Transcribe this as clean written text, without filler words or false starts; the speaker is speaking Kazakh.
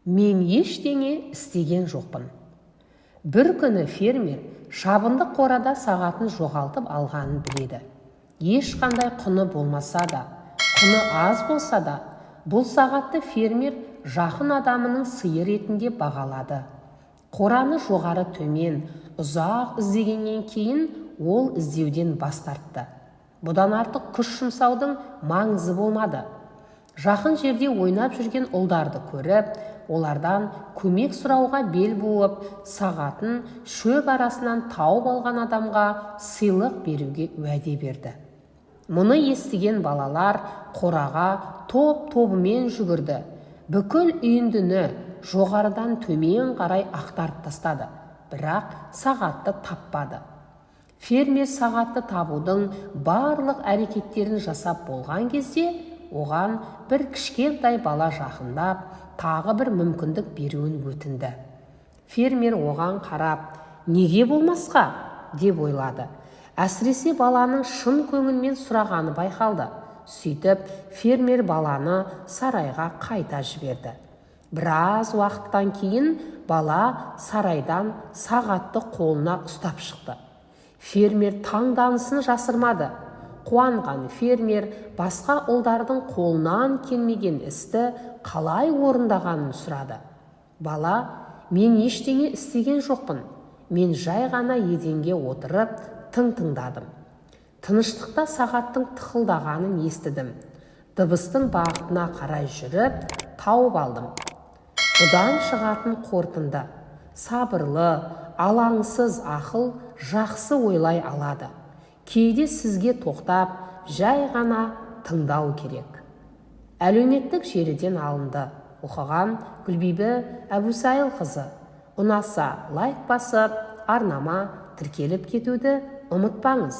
Мен ештеңе істеген жоқпын. Бір күні фермер шабындық қорада сағатын жоғалтып алғанын біледі. Ешқандай құны болмаса да, құны аз болса да, бұл сағатты фермер жақын адамының сыйы ретінде бағалады. Қораны жоғары төмен, ұзақ іздегеннен кейін ол іздеуден бас тартты. Бұдан артық күш жұмсаудың маңызы болмады. Жақын жерде ойнап жүрген ұлдарды көріп, олардан көмек сұрауға бел буып, сағатын шөп арасынан тауып алған адамға сыйлық беруге уәде берді. Мұны естіген балалар қораға топ-тобымен жүгірді. Бүкіл үйіндіні жоғарыдан төмен қарай ақтарып тастады, бірақ сағатты таппады. Фермер сағатты табудың барлық әрекеттерін жасап болған кезде, оған бір кішкентай бала жақындап, тағы бір мүмкіндік беруін өтінді. Фермер оған қарап, неге болмасқа, деп ойлады. Әсіресе баланың шын көңілмен сұрағаны байқалды. Сөйтіп, фермер баланы сарайға қайта жіберді. Біраз уақыттан кейін бала сарайдан сағатты қолына ұстап шықты. Фермер таңданысын жасырмады. Қуанған фермер басқа ұлдардың қолынан келмеген істі қалай орындағанын сұрады. Бала, мен ештеңе істеген жоқпын. Мен жай ғана еденге отырып тыңдадым. Тыныштықта сағаттың тықылдағанын естідім. Дыбыстың бағытына қарай жүріп, тауып алдым. Бұдан шығатын қорытынды: сабырлы, алаңсыз ақыл жақсы ойлай алады. Кейде сізге тоқтап, жай ғана тыңдау керек. Әлеуметтік желіден алынды. Оқыған Гүлбибі Әбусайылқызы. Ұнаса лайк басып, арнама тіркеліп кетуді ұмытпаңыз.